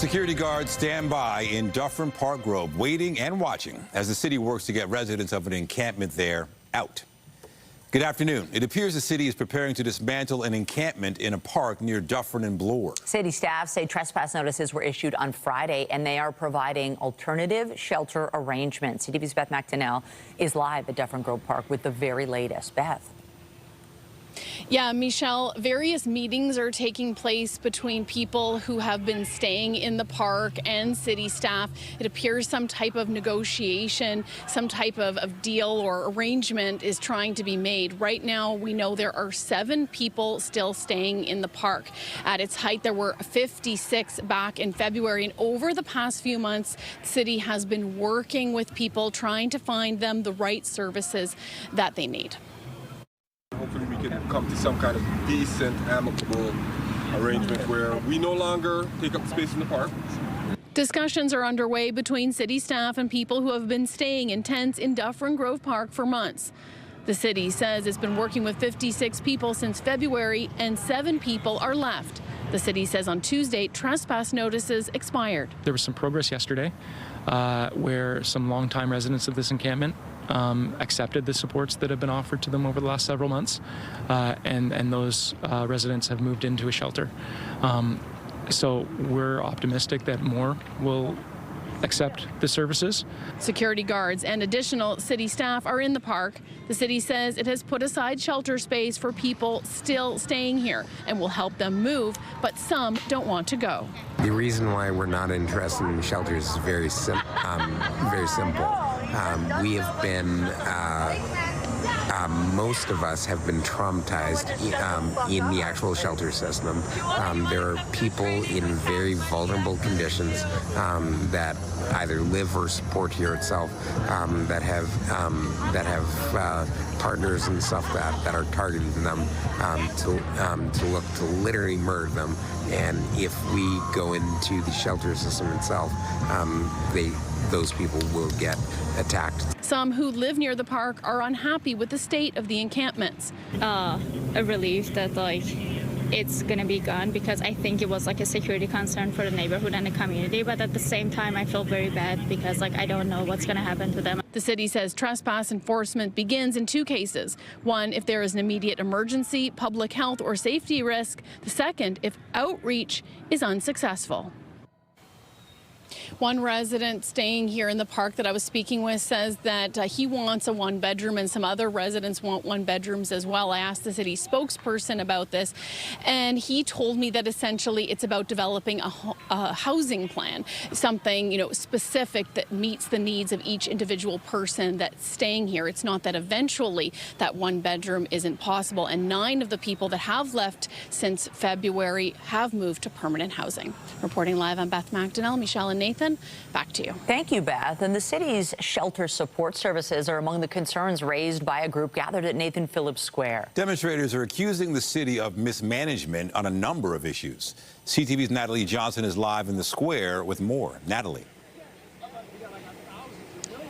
Security guards stand by in Dufferin Grove, waiting and watching as the city works to get residents of an encampment there out. Good afternoon. It appears the city is preparing to dismantle an encampment in a park near Dufferin and Bloor. City staff say trespass notices were issued on Friday, and they are providing alternative shelter arrangements. CTV's Beth Macdonell is live at Dufferin Grove Park with the very latest. Beth. Yeah, Michelle, various meetings are taking place between people who have been staying in the park and city staff. It appears some type of negotiation, some type of deal or arrangement is trying to be made. Right now, we know there are 7 people still staying in the park. At its height, there were 56 back in February, and over the past few months, the city has been working with people, trying to find them the right services that they need. Hopefully we can come to some kind of decent, amicable arrangement where we no longer take up space in the park. Discussions are underway between city staff and people who have been staying in tents in Dufferin Grove Park for months. The city says it's been working with 56 people since February, and 7 people are left. The city says on Tuesday, trespass notices expired. There was some progress yesterday where some longtime residents of this encampment accepted the supports that have been offered to them over the last several months, and those residents have moved into a shelter. So we're optimistic that more will accept the services. Security guards and additional city staff are in the park. The city says it has put aside shelter space for people still staying here and will help them move, but some don't want to go. The reason why we're not interested in shelters is very simple. We have been, most of us have been traumatized in the actual shelter system. There are people in very vulnerable conditions that either live or support here itself, that have partners and stuff that are targeting them to look to literally murder them. And if we go into the shelter system itself, those people will get attacked. Some who live near the park are unhappy with the state of the encampments. A relief that it's going to be gone, because I think it was a security concern for the neighborhood and the community, but at the same time I feel very bad because I don't know what's going to happen to them. The city says trespass enforcement begins in 2 cases. One, if there is an immediate emergency, public health or safety risk. The second, if outreach is unsuccessful. One resident staying here in the park that I was speaking with says that he wants a 1-bedroom, and some other residents want 1-bedrooms as well. I asked the city spokesperson about this, and he told me that essentially it's about developing a housing plan, something specific that meets the needs of each individual person that's staying here. It's not that eventually that 1-bedroom isn't possible, and 9 of the people that have left since February have moved to permanent housing. Reporting live, I'm Beth Macdonell. Michelle and Nathan, back to you. Thank you, Beth. And the city's shelter support services are among the concerns raised by a group gathered at Nathan Phillips Square. Demonstrators are accusing the city of mismanagement on a number of issues. CTV's Natalie Johnson is live in the square with more. Natalie.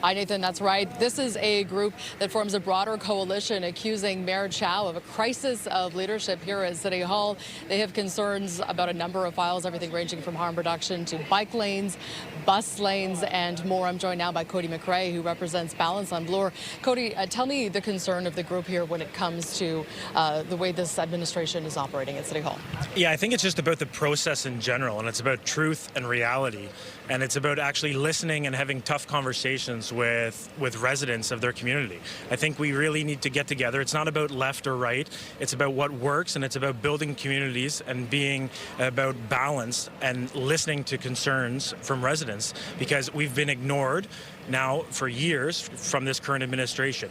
Hi, Nathan, that's right. This is a group that forms a broader coalition accusing Mayor Chow of a crisis of leadership here at City Hall. They have concerns about a number of files, everything ranging from harm reduction to bike lanes, bus lanes, and more. I'm joined now by Cody Macrae, who represents Balance on Bloor. Cody, tell me the concern of the group here when it comes to the way this administration is operating at City Hall. Yeah, I think it's just about the process in general, and it's about truth and reality. And it's about actually listening and having tough conversations with residents of their community. I think we really need to get together. It's not about left or right. It's about what works, and it's about building communities and being about balance and listening to concerns from residents, because we've been ignored now for years from this current administration.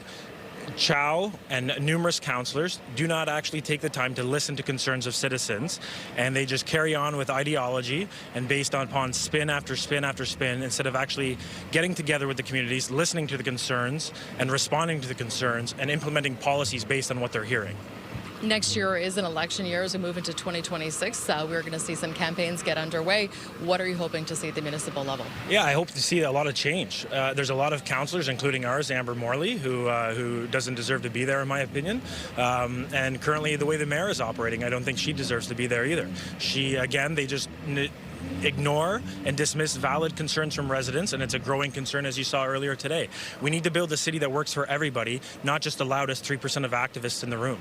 Chow and numerous councillors do not actually take the time to listen to concerns of citizens, and they just carry on with ideology and based upon spin after spin after spin, instead of actually getting together with the communities, listening to the concerns and responding to the concerns and implementing policies based on what they're hearing. Next year is an election year as we move into 2026. We're going to see some campaigns get underway. What are you hoping to see at the municipal level? Yeah, I hope to see a lot of change. There's a lot of councillors, including ours, Amber Morley, who doesn't deserve to be there, in my opinion. And currently, the way the mayor is operating, I don't think she deserves to be there either. She, again, they just ignore and dismiss valid concerns from residents, and it's a growing concern, as you saw earlier today. We need to build a city that works for everybody, not just the loudest 3% of activists in the room.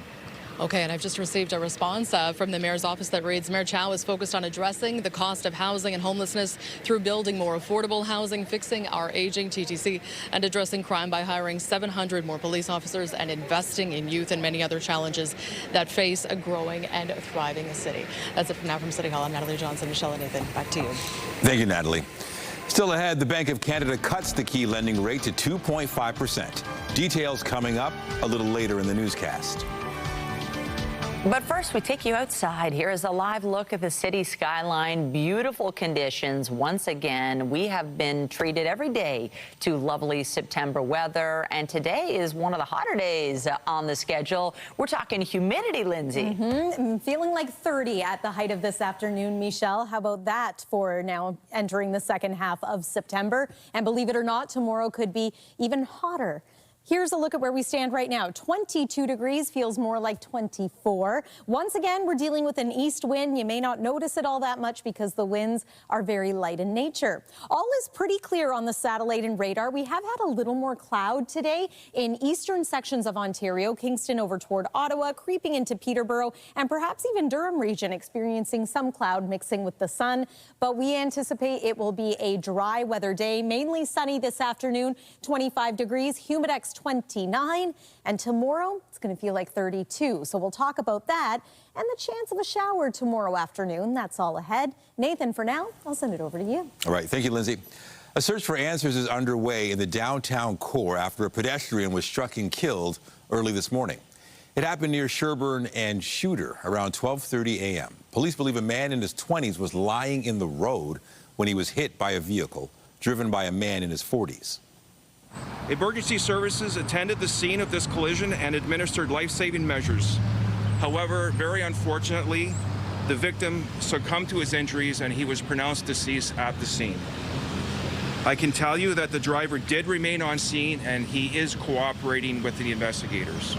Okay, and I've just received a response from the mayor's office that reads, Mayor Chow is focused on addressing the cost of housing and homelessness through building more affordable housing, fixing our aging TTC, and addressing crime by hiring 700 more police officers and investing in youth and many other challenges that face a growing and thriving city. That's it for now from City Hall. I'm Natalie Johnson. Michelle and Nathan, back to you. Thank you, Natalie. Still ahead, the Bank of Canada cuts the key lending rate to 2.5%. Details coming up a little later in the newscast. But first, we take you outside. Here is a live look at the city skyline. Beautiful conditions. Once again, we have been treated every day to lovely September weather, and today is one of the hotter days on the schedule. We're talking humidity, Lindsay. Feeling like 30 at the height of this afternoon, Michelle. How about that for now entering the second half of September? And believe it or not, tomorrow could be even hotter. Here's a look at where we stand right now. 22 degrees, feels more like 24. Once again, we're dealing with an east wind. You may not notice it all that much because the winds are very light in nature. All is pretty clear on the satellite and radar. We have had a little more cloud today in eastern sections of Ontario, Kingston over toward Ottawa, creeping into Peterborough, and perhaps even Durham region experiencing some cloud mixing with the sun. But we anticipate it will be a dry weather day, mainly sunny this afternoon, 25 degrees, humidex 29, and tomorrow it's going to feel like 32. So we'll talk about that and the chance of a shower tomorrow afternoon. That's all ahead. Nathan, for now, I'll send it over to you. All right. Thank you, Lindsay. A search for answers is underway in the downtown core after a pedestrian was struck and killed early this morning. It happened near Sherbourne and Shooter around 12:30 a.m. Police believe a man in his 20s was lying in the road when he was hit by a vehicle driven by a man in his 40s. Emergency services attended the scene of this collision and administered life-saving measures. However, very unfortunately, the victim succumbed to his injuries and he was pronounced deceased at the scene. I can tell you that the driver did remain on scene and he is cooperating with the investigators.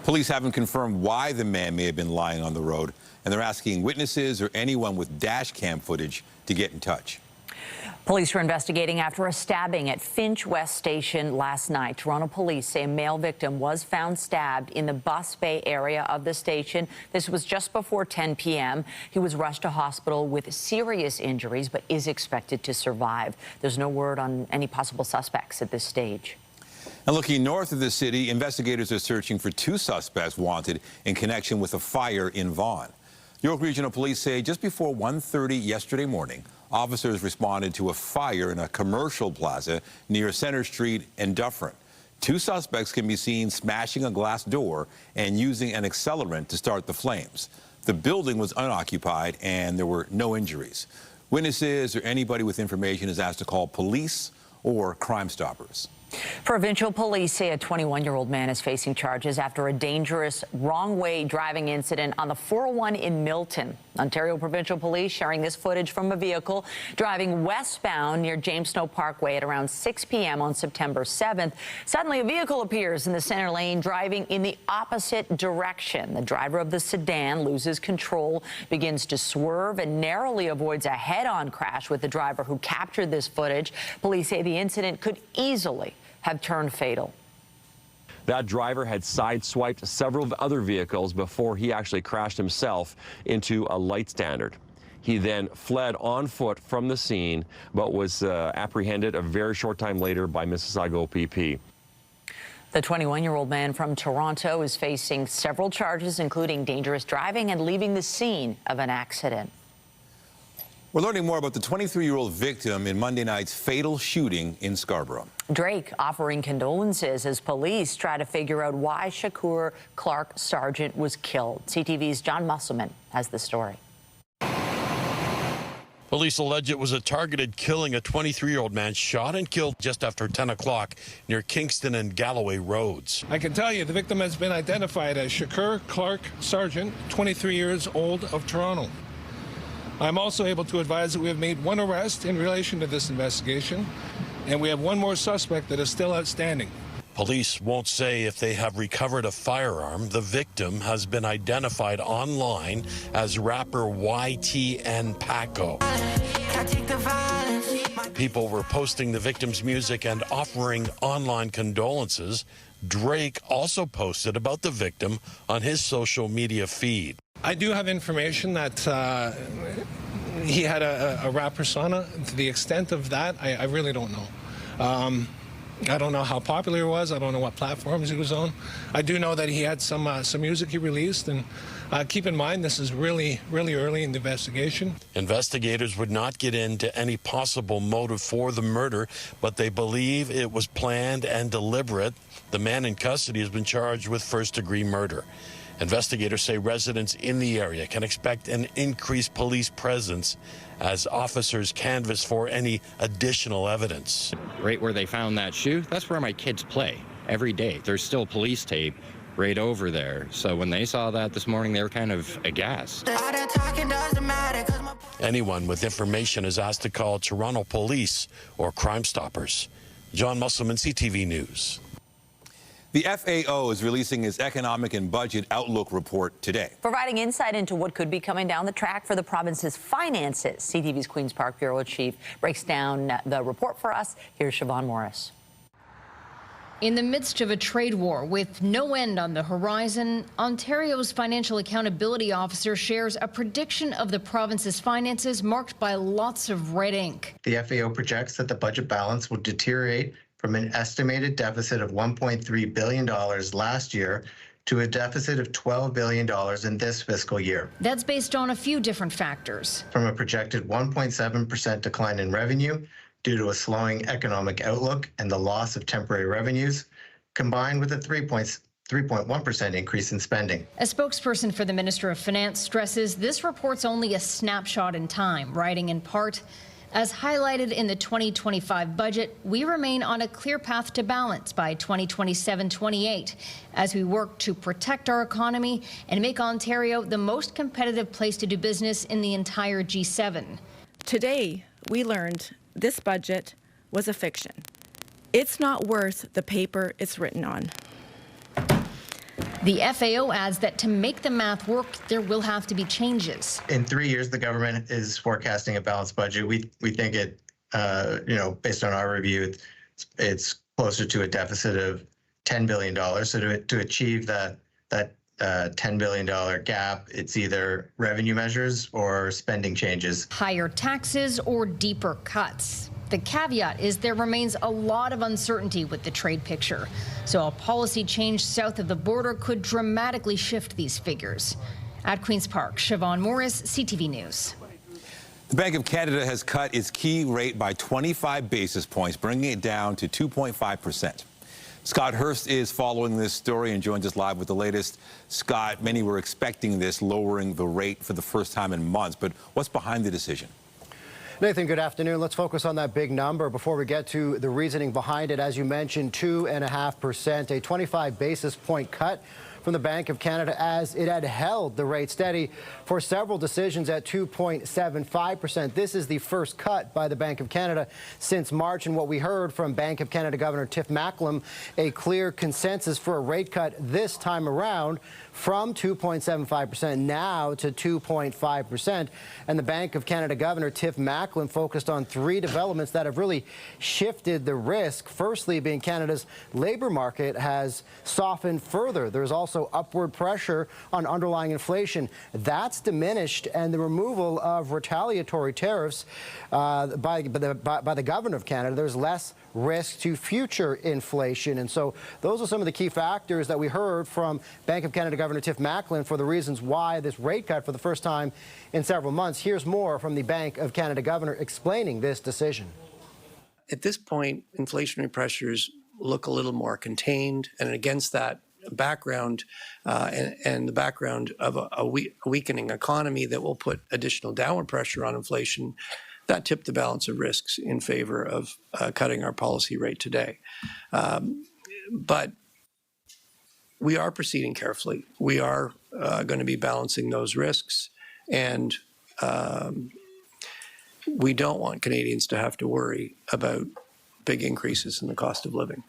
Police haven't confirmed why the man may have been lying on the road, and they're asking witnesses or anyone with dash cam footage to get in touch. Police were investigating after a stabbing at Finch West Station last night. Toronto police say a male victim was found stabbed in the bus bay area of the station. This was just before 10 p.m. He was rushed to hospital with serious injuries, but is expected to survive. There's no word on any possible suspects at this stage. And looking north of the city, investigators are searching for 2 suspects wanted in connection with a fire in Vaughan. York Regional Police say just before 1:30 yesterday morning, officers responded to a fire in a commercial plaza near Centre Street and Dufferin. 2 suspects can be seen smashing a glass door and using an accelerant to start the flames. The building was unoccupied and there were no injuries. Witnesses or anybody with information is asked to call police or Crime Stoppers. Provincial police say a 21-year-old man is facing charges after a dangerous wrong-way driving incident on the 401 in Milton. Ontario Provincial Police sharing this footage from a vehicle driving westbound near James Snow Parkway at around 6 p.m. on September 7th. Suddenly, a vehicle appears in the center lane driving in the opposite direction. The driver of the sedan loses control, begins to swerve, and narrowly avoids a head-on crash with the driver who captured this footage. Police say the incident could easily have turned fatal. That driver had sideswiped several other vehicles before he actually crashed himself into a light standard. He then fled on foot from the scene, but was apprehended a very short time later by Mississauga OPP. The 21-year-old man from Toronto is facing several charges, including dangerous driving and leaving the scene of an accident. We're learning more about the 23-year-old victim in Monday night's fatal shooting in Scarborough. Drake offering condolences as police try to figure out why Shakur Clark Sargent was killed. CTV's John Musselman has the story. Police allege it was a targeted killing. A 23-year-old man shot and killed just after 10 o'clock near Kingston and Galloway roads. I can tell you the victim has been identified as Shakur Clark Sargent, 23 years old, of Toronto. I'm also able to advise that we have made 1 arrest in relation to this investigation, and we have 1 more suspect that is still outstanding. Police won't say if they have recovered a firearm. The victim has been identified online as rapper YTN Paco. People were posting the victim's music and offering online condolences. Drake also posted about the victim on his social media feed. I do have information that he had a rap persona. To the extent of that, I really don't know. I don't know how popular he was. I don't know what platforms he was on. I do know that he had some music he released, and keep in mind this is really early in the investigation. Investigators would not get into any possible motive for the murder, but they believe it was planned and deliberate. The man in custody has been charged with first-degree murder. Investigators say residents in the area can expect an increased police presence as officers canvass for any additional evidence. Right where they found that shoe, that's where my kids play every day. There's still police tape right over there. So when they saw that this morning, they were kind of aghast. Anyone with information is asked to call Toronto Police or Crime Stoppers. John Musselman, CTV News. The FAO is releasing its economic and budget outlook report today, providing insight into what could be coming down the track for the province's finances. CTV's Queen's Park Bureau Chief breaks down the report for us. Here's Siobhan Morris. In the midst of a trade war with no end on the horizon, Ontario's Financial Accountability Officer shares a prediction of the province's finances marked by lots of red ink. The FAO projects that the budget balance will deteriorate from an estimated deficit of $1.3 billion last year to a deficit of $12 billion in this fiscal year. That's based on a few different factors. From a projected 1.7% decline in revenue due to a slowing economic outlook and the loss of temporary revenues, combined with a 3.1% increase in spending. A spokesperson for the Minister of Finance stresses this report's only a snapshot in time, writing in part, as highlighted in the 2025 budget, we remain on a clear path to balance by 2027-28 as we work to protect our economy and make Ontario the most competitive place to do business in the entire G7. Today, we learned this budget was a fiction. It's not worth the paper it's written on. The FAO adds that to make the math work, there will have to be changes. In 3 years, the government is forecasting a balanced budget. We think it, based on our review, it's closer to a deficit of $10 billion. So to achieve that $10 billion gap, it's either revenue measures or spending changes. Higher taxes or deeper cuts. The caveat is there remains a lot of uncertainty with the trade picture, so a policy change south of the border could dramatically shift these figures. At Queen's Park, Siobhan Morris, CTV News. The Bank of Canada has cut its key rate by 25 basis points, bringing it down to 2.5%. Scott Hurst is following this story and joins us live with the latest. Scott, many were expecting this, lowering the rate for the first time in months, but what's behind the decision? Nathan, good afternoon. Let's focus on that big number before we get to the reasoning behind it. As you mentioned, 2.5%, a 25 basis point cut from the Bank of Canada as it had held the rate steady for several decisions at 2.75%. This is the first cut by the Bank of Canada since March, and what we heard from Bank of Canada Governor Tiff Macklem, a clear consensus for a rate cut this time around from 2.75% now to 2.5%. And the Bank of Canada Governor Tiff Macklem focused on three developments that have really shifted the risk. Firstly, being Canada's labor market has softened further. There's also upward pressure on underlying inflation. That's diminished, and the removal of retaliatory tariffs by the Governor of Canada, there's less risk to future inflation. And so those are some of the key factors that we heard from Bank of Canada Governor Tiff Macklem for the reasons why this rate cut for the first time in several months. Here's more from the Bank of Canada Governor explaining this decision. At this point, inflationary pressures look a little more contained, and against that background and the background of a weakening economy that will put additional downward pressure on inflation, that tipped the balance of risks in favor of cutting our policy rate today. But we are proceeding carefully. We are going to be balancing those risks, and we don't want Canadians to have to worry about big increases in the cost of living.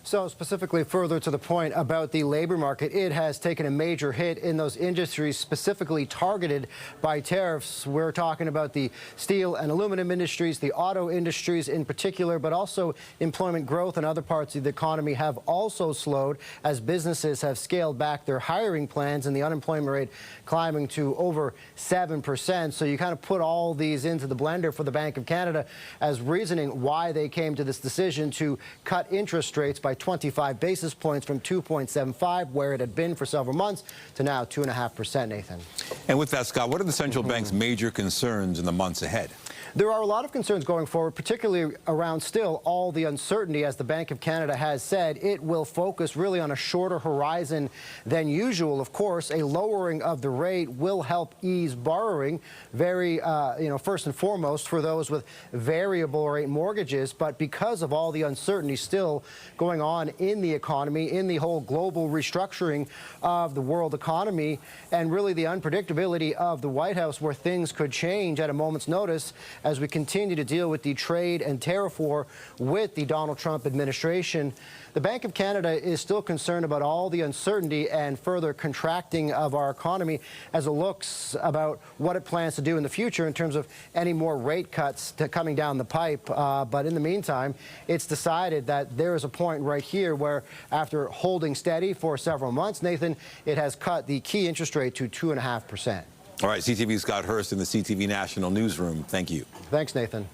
So specifically further to the point about the labor market, it has taken a major hit in those industries specifically targeted by tariffs. We're talking about the steel and aluminum industries, the auto industries in particular, but also employment growth in other parts of the economy have also slowed as businesses have scaled back their hiring plans and the unemployment rate climbing to over 7%. So you kind of put all these into the blender for the Bank of Canada as reasoning why they came to this decision to cut interest rates by 25 basis points from 2.75, where it had been for several months, to now 2.5%, Nathan. And with that, Scott, what are the central bank's major concerns in the months ahead? There are a lot of concerns going forward, particularly around still all the uncertainty. As the Bank of Canada has said, it will focus really on a shorter horizon than usual. Of course, a lowering of the rate will help ease borrowing, first and foremost for those with variable rate mortgages. But because of all the uncertainty still going on in the economy, in the whole global restructuring of the world economy, and really the unpredictability of the White House, where things could change at a moment's notice, as we continue to deal with the trade and tariff war with the Donald Trump administration, the Bank of Canada is still concerned about all the uncertainty and further contracting of our economy as it looks about what it plans to do in the future in terms of any more rate cuts coming down the pipe. But in the meantime, it's decided that there is a point right here where, after holding steady for several months, Nathan, it has cut the key interest rate to 2.5%. All right, CTV's Scott Hurst in the CTV National Newsroom. Thank you. Thanks, Nathan.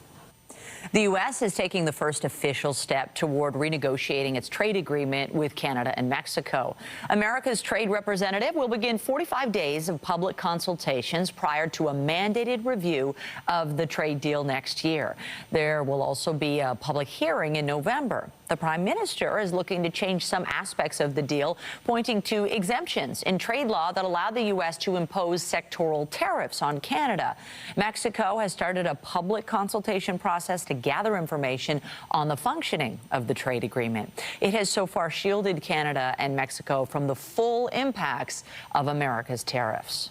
The U.S. is taking the first official step toward renegotiating its trade agreement with Canada and Mexico. America's trade representative will begin 45 days of public consultations prior to a mandated review of the trade deal next year. There will also be a public hearing in November. The Prime Minister is looking to change some aspects of the deal, pointing to exemptions in trade law that allow the U.S. to impose sectoral tariffs on Canada. Mexico has started a public consultation process to gather information on the functioning of the trade agreement. It has so far shielded Canada and Mexico from the full impacts of America's tariffs.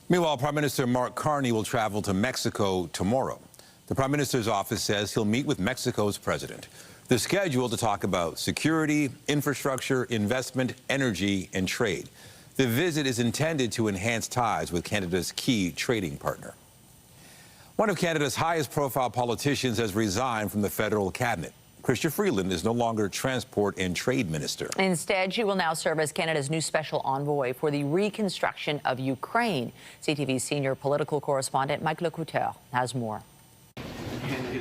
Meanwhile, Prime Minister Mark Carney will travel to Mexico tomorrow. The Prime Minister's office says he'll meet with Mexico's president. They're scheduled to talk about security, infrastructure, investment, energy, and trade. The visit is intended to enhance ties with Canada's key trading partner. One of Canada's highest-profile politicians has resigned from the federal cabinet. Chrystia Freeland is no longer Transport and Trade Minister. Instead, she will now serve as Canada's new special envoy for the reconstruction of Ukraine. CTV's senior political correspondent Mike Lecouteur has more.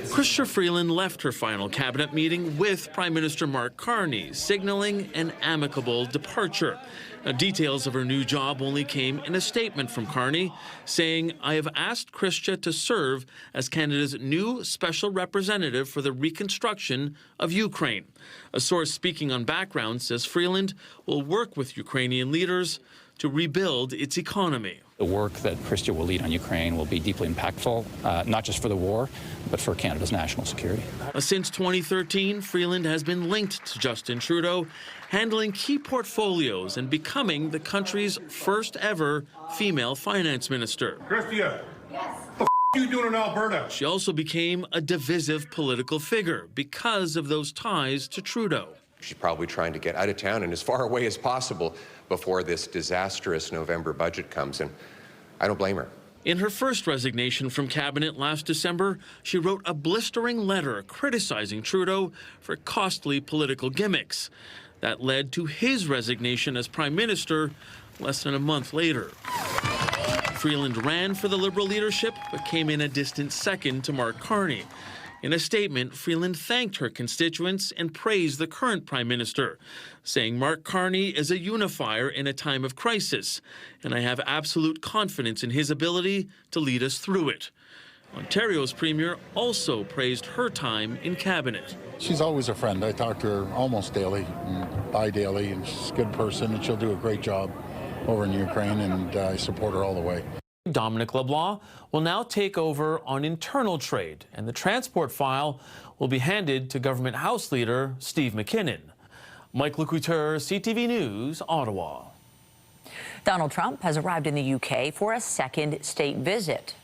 Chrystia Freeland left her final cabinet meeting with Prime Minister Mark Carney, signaling an amicable departure. Now, details of her new job only came in a statement from Carney, saying, "I have asked Chrystia to serve as Canada's new special representative for the reconstruction of Ukraine." A source speaking on background says Freeland will work with Ukrainian leaders to rebuild its economy. The work that Chrystia will lead on Ukraine will be deeply impactful, not just for the war, but for Canada's national security. Since 2013, Freeland has been linked to Justin Trudeau, handling key portfolios and becoming the country's first ever female finance minister. Chrystia, what the are you doing in Alberta? She also became a divisive political figure because of those ties to Trudeau. She's probably trying to get out of town and as far away as possible before this disastrous November budget comes, and I don't blame her. In her first resignation from cabinet last December, she wrote a blistering letter criticizing Trudeau for costly political gimmicks. That led to his resignation as Prime Minister less than a month later. Freeland ran for the Liberal leadership, but came in a distant second to Mark Carney. In a statement, Freeland thanked her constituents and praised the current Prime Minister, saying Mark Carney is a unifier in a time of crisis, and I have absolute confidence in his ability to lead us through it. Ontario's Premier also praised her time in Cabinet. She's always a friend. I talk to her almost daily, bi-daily, and she's a good person, and she'll do a great job over in Ukraine, and I support her all the way. Dominic LeBlanc will now take over on internal trade, and the transport file will be handed to Government House Leader Steve McKinnon. Mike Lecouteur, CTV News, Ottawa. Donald Trump has arrived in the UK for a second state visit.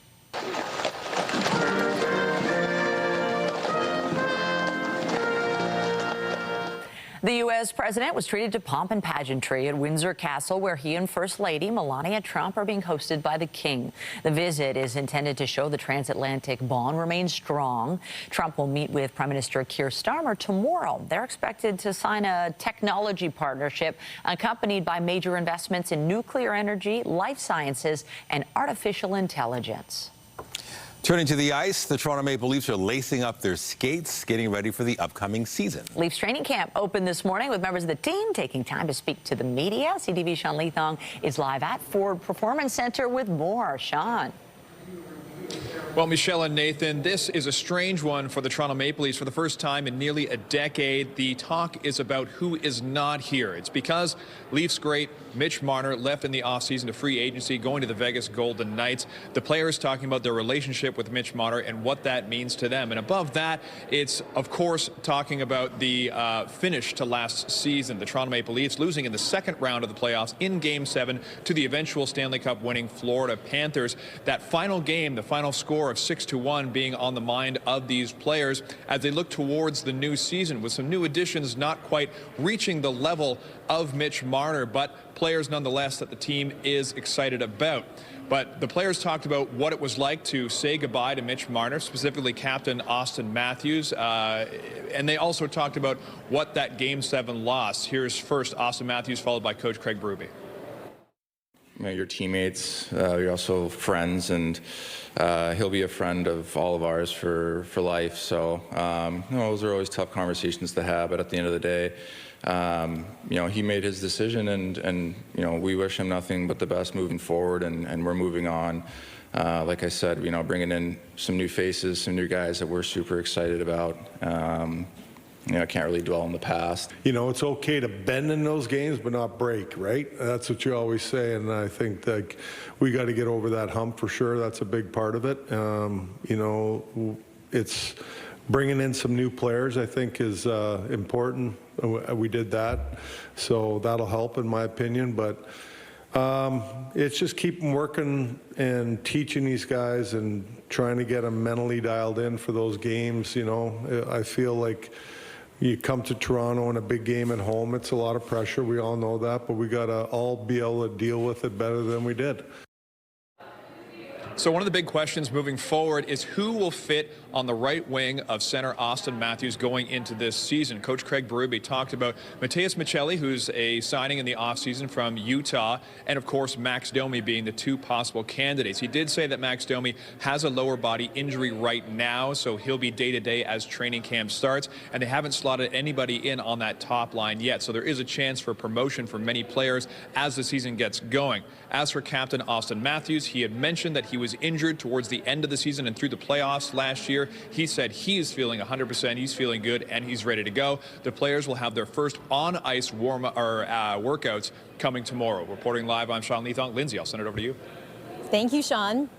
The U.S. president was treated to pomp and pageantry at Windsor Castle, where he and First Lady Melania Trump are being hosted by the king. The visit is intended to show the transatlantic bond remains strong. Trump will meet with Prime Minister Keir Starmer tomorrow. They're expected to sign a technology partnership accompanied by major investments in nuclear energy, life sciences, and artificial intelligence. Turning to the ice, the Toronto Maple Leafs are lacing up their skates, getting ready for the upcoming season. Leafs training camp opened this morning with members of the team taking time to speak to the media. CTV's Sean Leathong is live at Ford Performance Center with more. Sean. Well, Michelle and Nathan, this is a strange one for the Toronto Maple Leafs. For the first time in nearly a decade, the talk is about who is not here. It's because Leafs great Mitch Marner left in the offseason to free agency, going to the Vegas Golden Knights. The players talking about their relationship with Mitch Marner and what that means to them. And above that, it's, of course, talking about the finish to last season. The Toronto Maple Leafs losing in the second round of the playoffs in Game 7 to the eventual Stanley Cup winning Florida Panthers. That final game, the final score of 6-1 being on the mind of these players as they look towards the new season with some new additions not quite reaching the level of Mitch Marner, but players nonetheless that the team is excited about. But the players talked about what it was like to say goodbye to Mitch Marner, specifically captain Austin Matthews, and they also talked about what that Game 7 loss. Here's first Austin Matthews, followed by Coach Craig Berube. You know, your teammates, you're also friends, and he'll be a friend of all of ours for life. So, you know, those are always tough conversations to have, but at the end of the day, you know, he made his decision, and you know, we wish him nothing but the best moving forward, and we're moving on. Like I said, you know, bringing in some new faces, some new guys that we're super excited about. You know, I can't really dwell on the past. You know, it's okay to bend in those games, but not break, right? That's what you always say, and I think that we got to get over that hump for sure. That's a big part of it. You know, it's bringing in some new players, I think, is important. We did that, so that'll help, in my opinion. But it's just keep working and teaching these guys and trying to get them mentally dialed in for those games. You know, I feel like you come to Toronto in a big game at home, it's a lot of pressure. We all know that, but we got to all be able to deal with it better than we did. So one of the big questions moving forward is who will fit on the right wing of center Austin Matthews going into this season. Coach Craig Berube talked about Mateus Michelli, who's a signing in the offseason from Utah, and of course Max Domi being the two possible candidates. He did say that Max Domi has a lower body injury right now, so he'll be day-to-day as training camp starts, and they haven't slotted anybody in on that top line yet, so there is a chance for promotion for many players as the season gets going. As for captain Austin Matthews, he had mentioned that he was injured towards the end of the season and through the playoffs last year. He said he is feeling 100%, he's feeling good, and he's ready to go. The players will have their first on-ice workouts coming tomorrow. Reporting live, I'm Sean Leathong. Lindsay, I'll send it over to you. Thank you, Sean.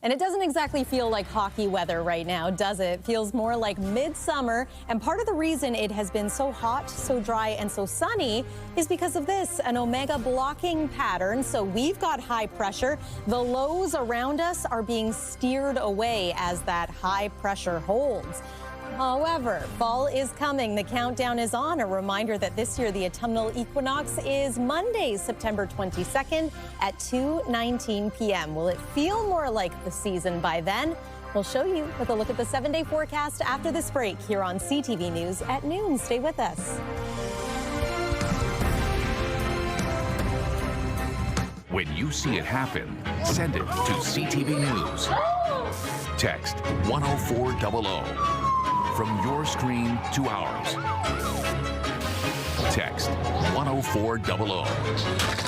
And it doesn't exactly feel like hockey weather right now, does it? It feels more like midsummer. And part of the reason it has been so hot, so dry, and so sunny is because of this, an omega blocking pattern. So we've got high pressure. The lows around us are being steered away as that high pressure holds. However, fall is coming. The countdown is on. A reminder that this year the autumnal equinox is Monday, September 22nd at 2:19 p.m. Will it feel more like the season by then? We'll show you with a look at the 7-day forecast after this break here on CTV News at noon. Stay with us. When you see it happen, send it to CTV News. Text 10400. From your screen to ours. Text 10400.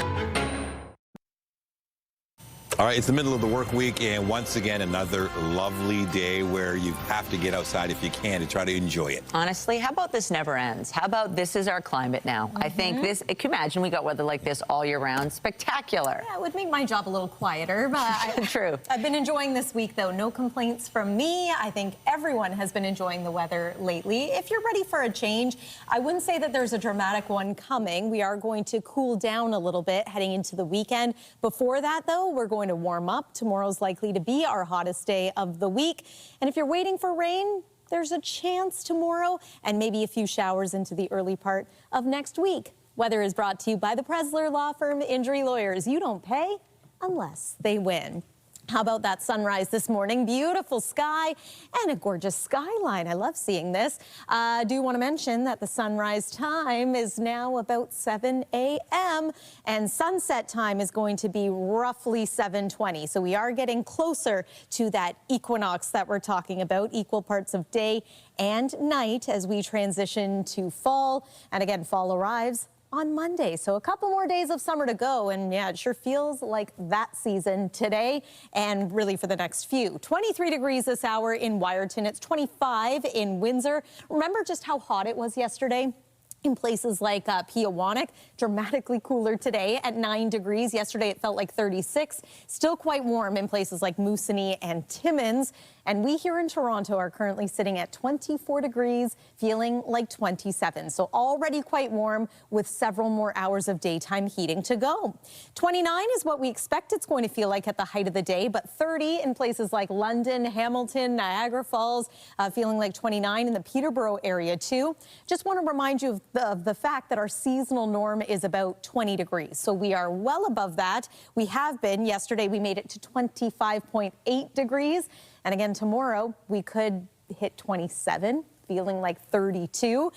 All right, it's the middle of the work week, and once again, another lovely day where you have to get outside if you can to try to enjoy it. Honestly, how about this never ends? How about this is our climate now? I think this, can you imagine we got weather like this all year round? Spectacular. Yeah, it would make my job a little quieter, but True. I've been enjoying this week, though. No complaints from me. I think everyone has been enjoying the weather lately. If you're ready for a change, I wouldn't say that there's a dramatic one coming. We are going to cool down a little bit heading into the weekend. Before that, though, we're going to warm up. Tomorrow's likely to be our hottest day of the week. And if you're waiting for rain, there's a chance tomorrow and maybe a few showers into the early part of next week. Weather is brought to you by the Presler Law Firm Injury Lawyers. You don't pay unless they win. How about that sunrise this morning? Beautiful sky and a gorgeous skyline. I love seeing this. I do want to mention that the sunrise time is now about 7 a.m. and sunset time is going to be roughly 7:20. So we are getting closer to that equinox that we're talking about, equal parts of day and night as we transition to fall. And again, fall arrives on Monday. So a couple more days of summer to go. And yeah, it sure feels like that season today and really for the next few. 23 degrees this hour in Wyerton. It's 25 in Windsor. Remember just how hot it was yesterday? In places like Peawanuck, dramatically cooler today at 9 degrees. Yesterday it felt like 36. Still quite warm in places like Moosonee and Timmins. And we here in Toronto are currently sitting at 24 degrees, feeling like 27. So already quite warm with several more hours of daytime heating to go. 29 is what we expect it's going to feel like at the height of the day, but 30 in places like London, Hamilton, Niagara Falls, feeling like 29 in the Peterborough area too. Just want to remind you of the fact that our seasonal norm is about 20 degrees. So we are well above that. We have been. Yesterday we made it to 25.8 degrees. And again, tomorrow we could hit 27. Feeling like 32.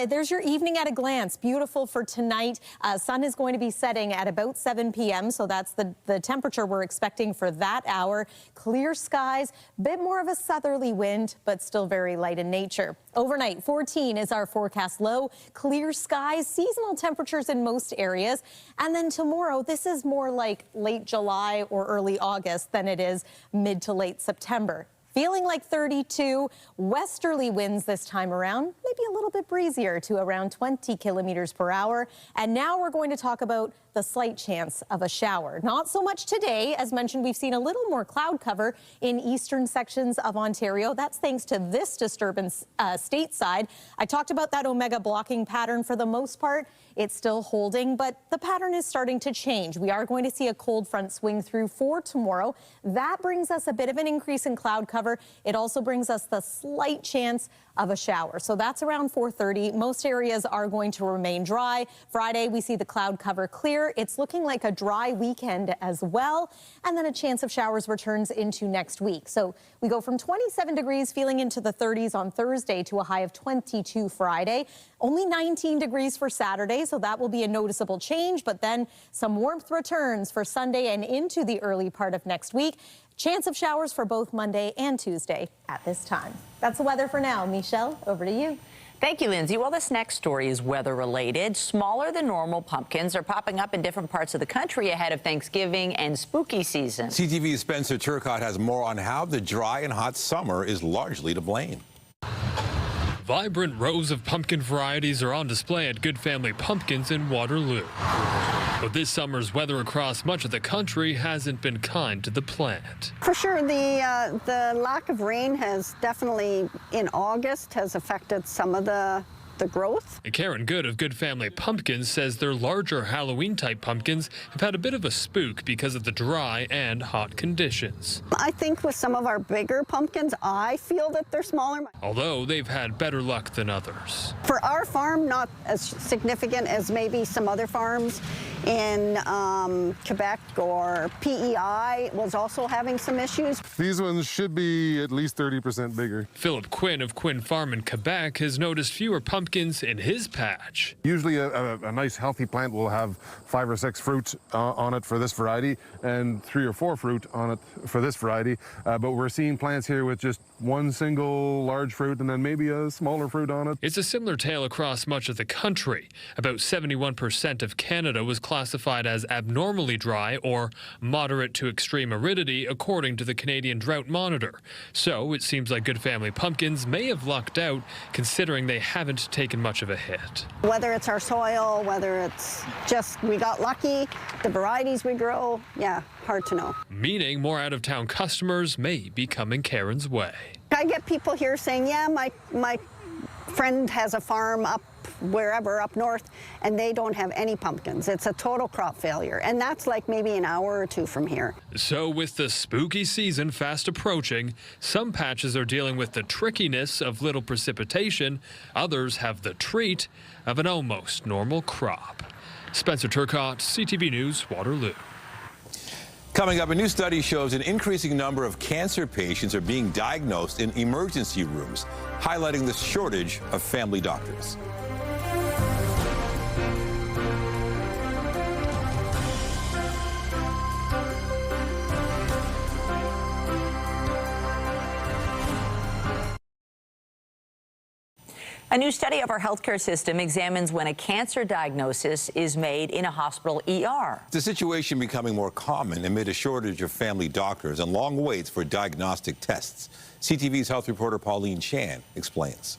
There's your evening at a glance. Beautiful for tonight. Sun is going to be setting at about 7 p.m. So that's the temperature we're expecting for that hour. Clear skies, bit more of a southerly wind, but still very light in nature. Overnight, 14 is our forecast low. Clear skies, seasonal temperatures in most areas. And then tomorrow, this is more like late July or early August than it is mid to late September. Feeling like 32, westerly winds this time around, maybe a little bit breezier to around 20 kilometers per hour. And now we're going to talk about the slight chance of a shower. Not so much today. As mentioned, we've seen a little more cloud cover in eastern sections of Ontario. That's thanks to this disturbance stateside. I talked about that Omega blocking pattern. For the most part, it's still holding, but the pattern is starting to change. We are going to see a cold front swing through for tomorrow. That brings us a bit of an increase in cloud cover. It also brings us the slight chance of a shower. So that's around 4:30. Most areas are going to remain dry. Friday, we see the cloud cover clear. It's looking like a dry weekend as well. And then a chance of showers returns into next week. So we go from 27 degrees feeling into the 30s on Thursday to a high of 22 Friday. Only 19 degrees for Saturday, so that will be a noticeable change. But then some warmth returns for Sunday and into the early part of next week. Chance of showers for both Monday and Tuesday at this time. That's the weather for now. Michelle, over to you. Thank you, Lindsay. Well, this next story is weather-related. Smaller than normal pumpkins are popping up in different parts of the country ahead of Thanksgiving and spooky season. CTV's Spencer Turcott has more on how the dry and hot summer is largely to blame. Vibrant rows of pumpkin varieties are on display at Good Family Pumpkins in Waterloo. But this summer's weather across much of the country hasn't been kind to the plant. For sure, the lack of rain has definitely, in August, has affected some of the growth. And Karen Good of Good Family Pumpkins says their larger Halloween-type pumpkins have had a bit of a spook because of the dry and hot conditions. I think with some of our bigger pumpkins, I feel that they're smaller. Although they've had better luck than others. For our farm, not as significant as maybe some other farms in Quebec, or PEI was also having some issues. These ones should be at least 30% bigger. Philip Quinn of Quinn Farm in Quebec has noticed fewer pumpkins in his patch. Usually a nice healthy plant will have 5 or 6 fruit on it for this variety and 3 or 4 fruit on it for this variety. But we're seeing plants here with just one single large fruit and then maybe a smaller fruit on it. It's a similar tale across much of the country. About 71% of Canada was classified as abnormally dry or moderate to extreme aridity, according to the Canadian Drought Monitor. So it seems like Good Family Pumpkins may have lucked out, considering they haven't taken much of a hit. Whether it's our soil, whether it's just we got lucky, the varieties we grow, yeah, hard to know. Meaning more out-of-town customers may be coming Karen's way. I get people here saying, yeah, my friend has a farm up wherever up north, and they don't have any pumpkins. It's a total crop failure, and that's like maybe an hour or two from here. So with the spooky season fast approaching, some patches are dealing with the trickiness of little precipitation. Others have the treat of an almost normal crop. Spencer Turcott, CTV News, Waterloo. Coming up, a new study shows an increasing number of cancer patients are being diagnosed in emergency rooms, highlighting the shortage of family doctors. A new study of our healthcare system examines when a cancer diagnosis is made in a hospital ER. The situation becoming more common amid a shortage of family doctors and long waits for diagnostic tests. CTV's health reporter Pauline Chan explains.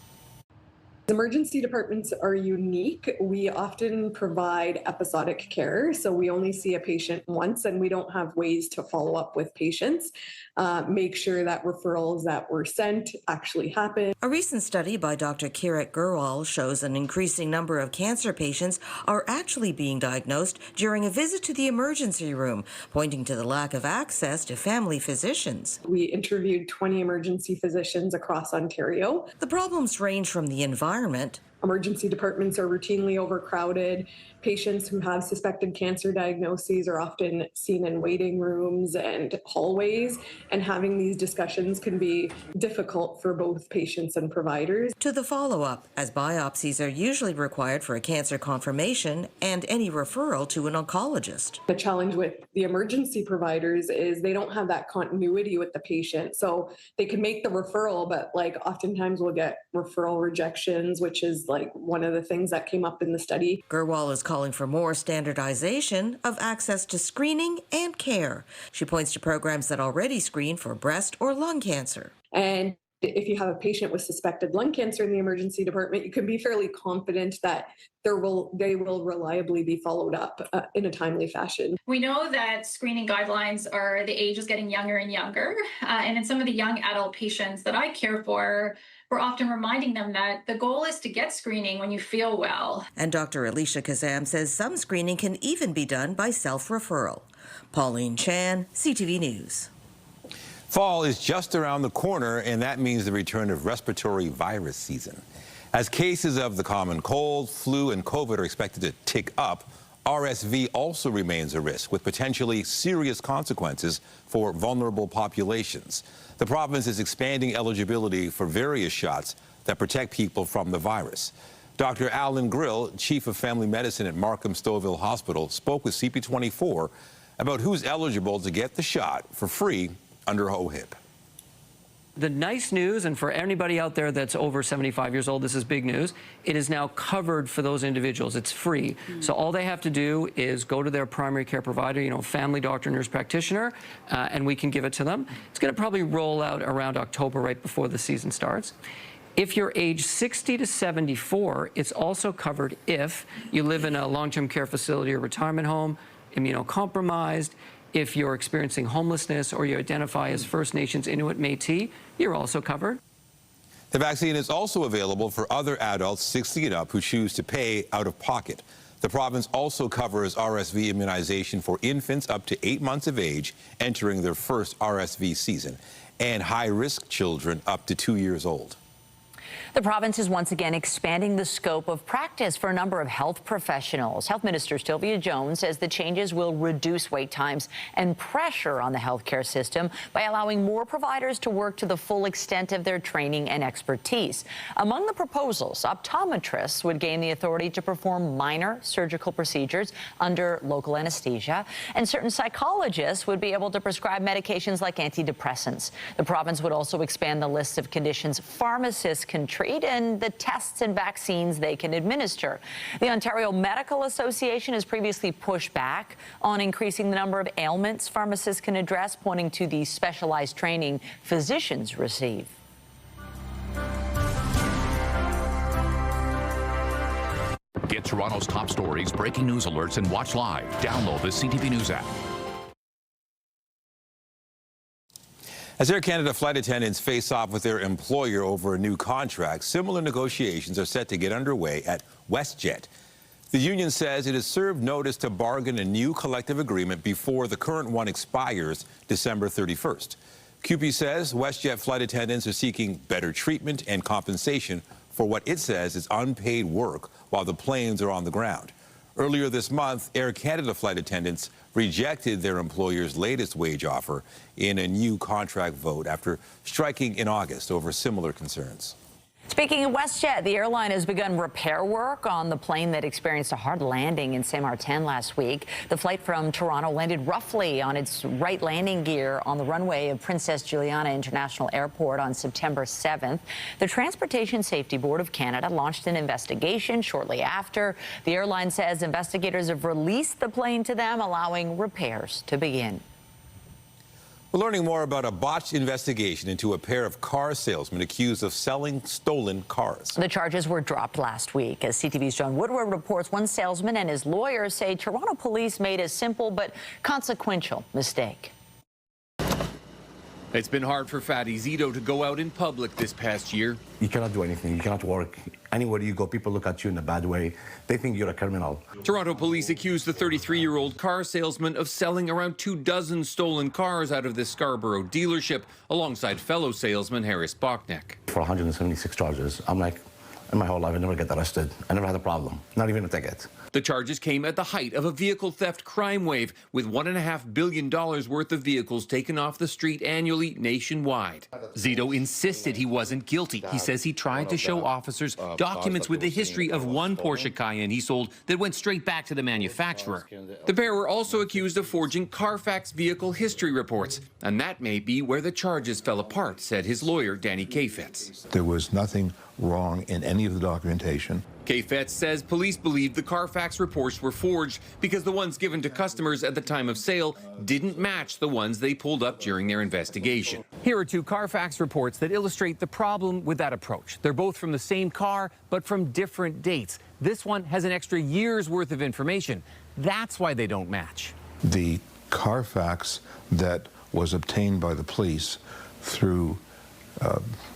Emergency departments are unique. We often provide episodic care, so we only see a patient once and we don't have ways to follow up with patients, make sure that referrals that were sent actually happen. A recent study by Dr. Kirat Gurwal shows an increasing number of cancer patients are actually being diagnosed during a visit to the emergency room, pointing to the lack of access to family physicians. We interviewed 20 emergency physicians across Ontario. The problems range from the environment. Emergency departments are routinely overcrowded. Patients who have suspected cancer diagnoses are often seen in waiting rooms and hallways, and having these discussions can be difficult for both patients and providers. To the follow-up, as biopsies are usually required for a cancer confirmation and any referral to an oncologist. The challenge with the emergency providers is they don't have that continuity with the patient. So they can make the referral, but oftentimes we'll get referral rejections, which is one of the things that came up in the study. Gurwal is calling for more standardization of access to screening and care. She points to programs that already screen for breast or lung cancer. And if you have a patient with suspected lung cancer in the emergency department, you can be fairly confident that they will reliably be followed up in a timely fashion. We know that screening guidelines are the age is getting younger and younger. And in some of the young adult patients that I care for, we're often reminding them that the goal is to get screening when you feel well. And Dr. Alicia Kazam says some screening can even be done by self-referral. Pauline Chan, CTV News. Fall is just around the corner, and that means the return of respiratory virus season. As cases of the common cold, flu, and COVID are expected to tick up, RSV also remains a risk, with potentially serious consequences for vulnerable populations. The province is expanding eligibility for various shots that protect people from the virus. Dr. Alan Grill, Chief of Family Medicine at Markham Stouffville Hospital, spoke with CP24 about who's eligible to get the shot for free under OHIP. The nice news, and for anybody out there that's over 75 years old, this is big news, it is now covered for those individuals. It's free. So all they have to do is go to their primary care provider, family doctor, nurse practitioner, and we can give it to them. It's going to probably roll out around October, right before the season starts. If you're age 60 to 74, it's also covered if you live in a long-term care facility or retirement home, immunocompromised, if you're experiencing homelessness or you identify as First Nations, Inuit, Métis, you're also covered. The vaccine is also available for other adults 60 and up who choose to pay out of pocket. The province also covers RSV immunization for infants up to 8 months of age entering their first RSV season, and high-risk children up to 2 years old. The province is once again expanding the scope of practice for a number of health professionals. Health Minister Sylvia Jones says the changes will reduce wait times and pressure on the healthcare system by allowing more providers to work to the full extent of their training and expertise. Among the proposals, optometrists would gain the authority to perform minor surgical procedures under local anesthesia, and certain psychologists would be able to prescribe medications like antidepressants. The province would also expand the list of conditions pharmacists can treat and the tests and vaccines they can administer. The Ontario Medical Association has previously pushed back on increasing the number of ailments pharmacists can address, pointing to the specialized training physicians receive. Get Toronto's top stories, breaking news alerts, and watch live. Download the CTV News app. As Air Canada flight attendants face off with their employer over a new contract, similar negotiations are set to get underway at WestJet. The union says it has served notice to bargain a new collective agreement before the current one expires December 31st. CUPE says WestJet flight attendants are seeking better treatment and compensation for what it says is unpaid work while the planes are on the ground. Earlier this month, Air Canada flight attendants rejected their employer's latest wage offer in a new contract vote after striking in August over similar concerns. Speaking of WestJet, the airline has begun repair work on the plane that experienced a hard landing in Saint Martin last week. The flight from Toronto landed roughly on its right landing gear on the runway of Princess Juliana International Airport on September 7th. The Transportation Safety Board of Canada launched an investigation shortly after. The airline says investigators have released the plane to them, allowing repairs to begin. We're learning more about a botched investigation into a pair of car salesmen accused of selling stolen cars. The charges were dropped last week. As CTV's John Woodward reports, one salesman and his lawyers say Toronto police made a simple but consequential mistake. It's been hard for Fatty Zito to go out in public this past year. You cannot do anything. You cannot work. Anywhere you go, people look at you in a bad way. They think you're a criminal. Toronto police accused the 33-year-old car salesman of selling around 24 stolen cars out of this Scarborough dealership, alongside fellow salesman Harris Bachneck. For 176 charges, I'm like, in my whole life, I never get arrested. I never had a problem, not even a ticket. The charges came at the height of a vehicle theft crime wave, with $1.5 billion worth of vehicles taken off the street annually nationwide. Zito insisted he wasn't guilty. He says he tried to show officers documents with the history of one Porsche Cayenne he sold that went straight back to the manufacturer. The pair were also accused of forging Carfax vehicle history reports, and that may be where the charges fell apart, said his lawyer, Danny Kafetz. There was nothing wrong in any of the documentation. Kafetz says police believe the Carfax reports were forged because the ones given to customers at the time of sale didn't match the ones they pulled up during their investigation. Here are two Carfax reports that illustrate the problem with that approach. They're both from the same car, but from different dates. This one has an extra year's worth of information. That's why they don't match. The Carfax that was obtained by the police through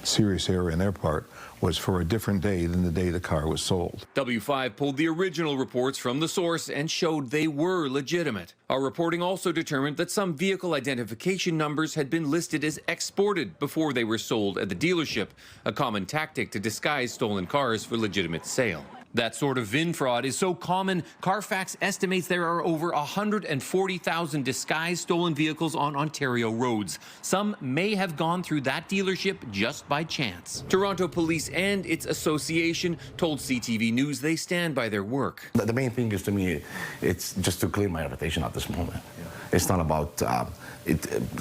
serious error in their part was for a different day than the day the car was sold. W5 pulled the original reports from the source and showed they were legitimate. Our reporting also determined that some vehicle identification numbers had been listed as exported before they were sold at the dealership, a common tactic to disguise stolen cars for legitimate sale. That sort of VIN fraud is so common, Carfax estimates there are over 140,000 disguised stolen vehicles on Ontario roads. Some may have gone through that dealership just by chance. Toronto Police and its association told CTV News they stand by their work. The main thing is, to me, it's just to clear my reputation at this moment. It's not about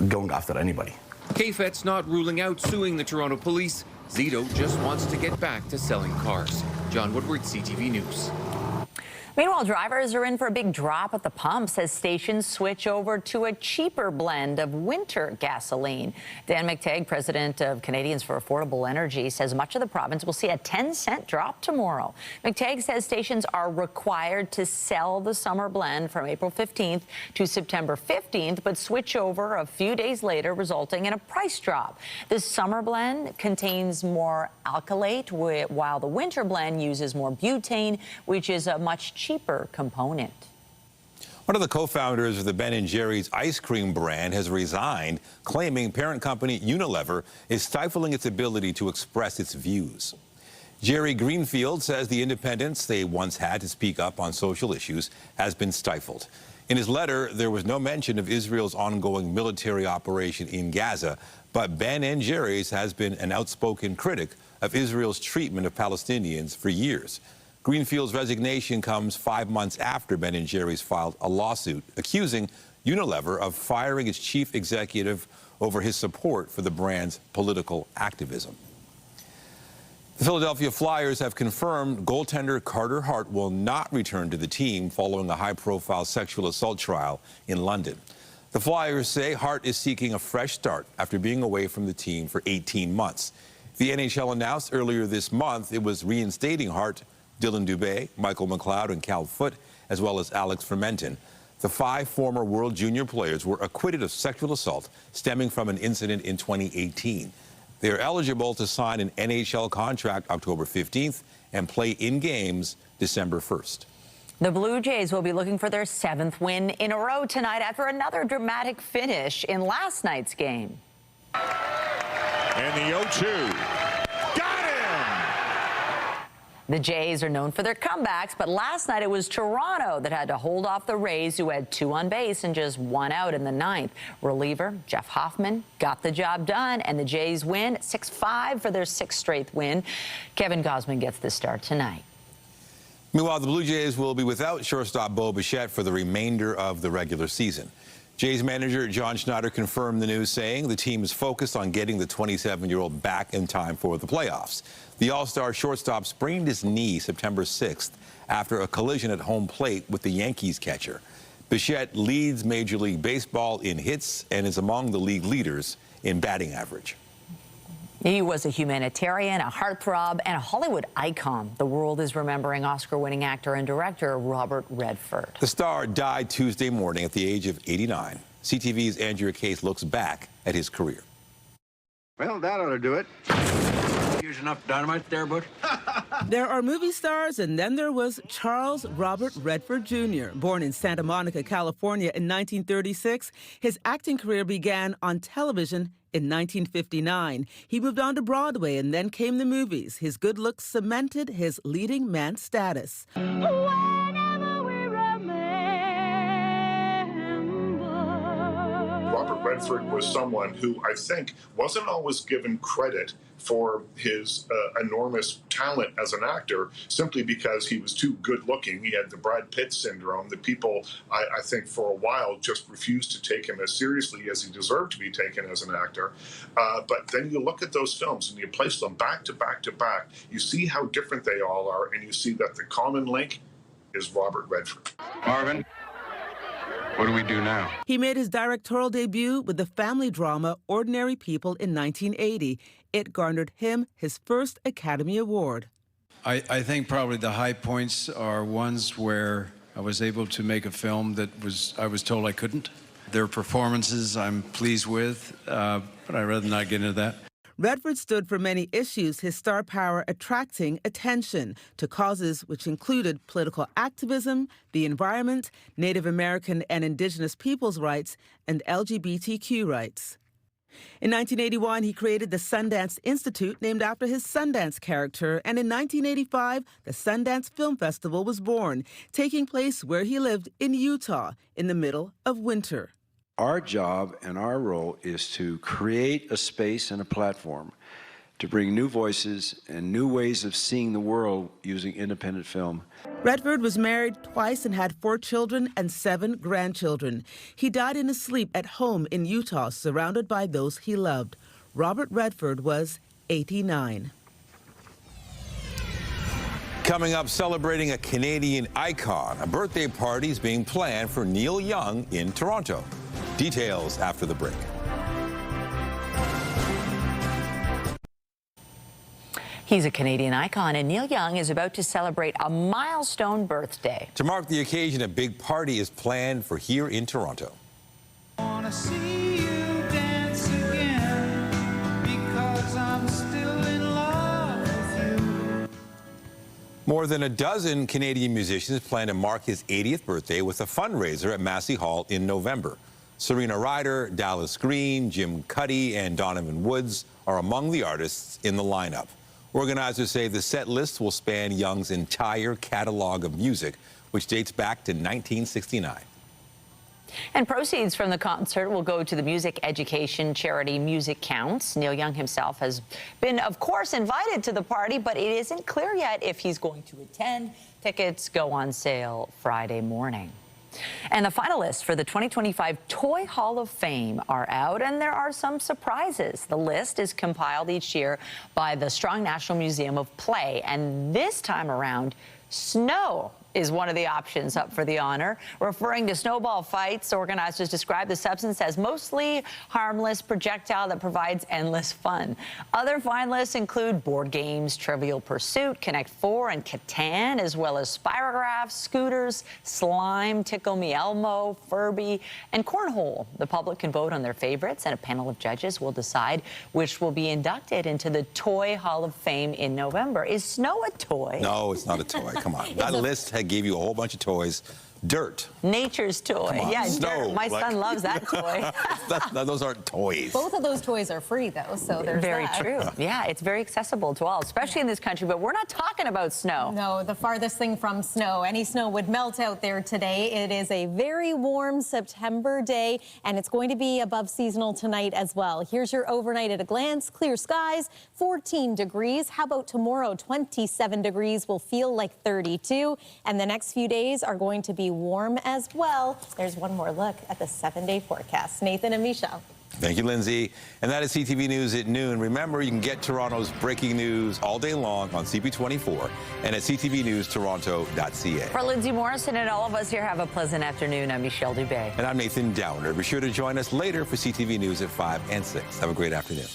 going after anybody. Kafetz not ruling out suing the Toronto Police. Zito just wants to get back to selling cars. John Woodward, CTV News. Meanwhile, drivers are in for a big drop at the pumps as stations switch over to a cheaper blend of winter gasoline. Dan Macrae, president of Canadians for Affordable Energy, says much of the province will see a 10-cent drop tomorrow. Macrae says stations are required to sell the summer blend from April 15th to September 15th, but switch over a few days later, resulting in a price drop. The summer blend contains more alkylate, while the winter blend uses more butane, which is a much cheaper component. One of the co-founders of the Ben & Jerry's ice cream brand has resigned, claiming parent company Unilever is stifling its ability to express its views. Jerry Greenfield says the independence they once had to speak up on social issues has been stifled. In his letter, there was no mention of Israel's ongoing military operation in Gaza, but Ben & Jerry's has been an outspoken critic of Israel's treatment of Palestinians for years. Greenfield's resignation comes 5 months after Ben & Jerry's filed a lawsuit accusing Unilever of firing its chief executive over his support for the brand's political activism. The Philadelphia Flyers have confirmed goaltender Carter Hart will not return to the team following a high-profile sexual assault trial in London. The Flyers say Hart is seeking a fresh start after being away from the team for 18 months. The NHL announced earlier this month it was reinstating Hart, Dylan Dubé, Michael McLeod, and Cal Foote, as well as Alex Fermenton. The 5 former World Junior players were acquitted of sexual assault stemming from an incident in 2018. They are eligible to sign an NHL contract October 15th and play in games December 1st. The Blue Jays will be looking for their 7th win in a row tonight after another dramatic finish in last night's game. And the 0-2. Got him! The Jays are known for their comebacks, but last night it was Toronto that had to hold off the Rays, who had 2 on base and just 1 out in the 9th. Reliever Jeff Hoffman got the job done, and the Jays win 6-5 for their 6th straight win. Kevin Gosman gets the start tonight. Meanwhile, the Blue Jays will be without shortstop Bo Bichette for the remainder of the regular season. Jays manager John Schneider confirmed the news, saying the team is focused on getting the 27-year-old back in time for the playoffs. The All-Star shortstop sprained his knee September 6th after a collision at home plate with the Yankees catcher. Bichette leads Major League Baseball in hits and is among the league leaders in batting average. He was a humanitarian, a heartthrob, and a Hollywood icon. The world is remembering Oscar-winning actor and director Robert Redford. The star died Tuesday morning at the age of 89. CTV's Andrea Case looks back at his career. Well, that ought to do it. Use enough dynamite there, Butch? There are movie stars, and then there was Charles Robert Redford Jr. Born in Santa Monica, California in 1936, his acting career began on television in 1959. He moved on to Broadway, and then came the movies. His good looks cemented his leading man status. Robert Redford was someone who I think wasn't always given credit for his enormous talent as an actor, simply because he was too good looking. He had the Brad Pitt syndrome that people, I think, for a while just refused to take him as seriously as he deserved to be taken as an actor. But then you look at those films and you place them back to back to back. You see how different they all are, and you see that the common link is Robert Redford. Marvin, what do we do now? He made his directorial debut with the family drama Ordinary People in 1980. It garnered him his first Academy Award. I think probably the high points are ones where I was able to make a film that I was told I couldn't. Their performances I'm pleased with, but I'd rather not get into that. Redford stood for many issues, his star power attracting attention to causes which included political activism, the environment, Native American and Indigenous peoples' rights, and LGBTQ rights. In 1981, he created the Sundance Institute, named after his Sundance character, and in 1985, the Sundance Film Festival was born, taking place where he lived in Utah in the middle of winter. Our job and our role is to create a space and a platform to bring new voices and new ways of seeing the world using independent film. Redford was married twice and had 4 children and 7 grandchildren. He died in his sleep at home in Utah, surrounded by those he loved. Robert Redford was 89. Coming up, celebrating a Canadian icon, a birthday party is being planned for Neil Young in Toronto. Details after the break. He's a Canadian icon, and Neil Young is about to celebrate a milestone birthday. To mark the occasion, a big party is planned for here in Toronto. Wanna see you dance again, because I'm still in love with you. More than a dozen Canadian musicians plan to mark his 80th birthday with a fundraiser at Massey Hall in November. Serena Ryder, Dallas Green, Jim Cody, and Donovan Woods are among the artists in the lineup. Organizers say the set list will span Young's entire catalog of music, which dates back to 1969. And proceeds from the concert will go to the music education charity Music Counts. Neil Young himself has been, of course, invited to the party, but it isn't clear yet if he's going to attend. Tickets go on sale Friday morning. And the finalists for the 2025 Toy Hall of Fame are out, and there are some surprises. The list is compiled each year by the Strong National Museum of Play, and this time around, snow is one of the options up for the honor. Referring to snowball fights, organizers describe the substance as mostly harmless projectile that provides endless fun. Other finalists include board games, Trivial Pursuit, Connect 4, and Catan, as well as spirographs, scooters, slime, Tickle Me Elmo, Furby, and cornhole. The public can vote on their favorites, and a panel of judges will decide which will be inducted into the Toy Hall of Fame in November. Is snow a toy? No, it's not a toy. Come on. That list gave you a whole bunch of toys. Dirt. Nature's toy. Yeah, snow. Dirt. My son loves that toy. Those aren't toys. Both of those toys are free, though, so there's very that. true. Yeah, it's very accessible to all, especially in this country, but we're not talking about snow. No, the farthest thing from snow. Any snow would melt out there today. It is a very warm September day, and it's going to be above seasonal tonight as well. Here's your overnight at a glance. Clear skies, 14 degrees. How about tomorrow? 27 degrees will feel like 32, and the next few days are going to be warm as well. There's one more look at the 7-day forecast. Nathan and Michelle. Thank you, Lindsay. And that is CTV News at noon. Remember, you can get Toronto's breaking news all day long on CP24 and at ctvnewstoronto.ca. For Lindsay Morrison and all of us here, have a pleasant afternoon. I'm Michelle Dubé. And I'm Nathan Downer. Be sure to join us later for CTV News at 5 and 6. Have a great afternoon.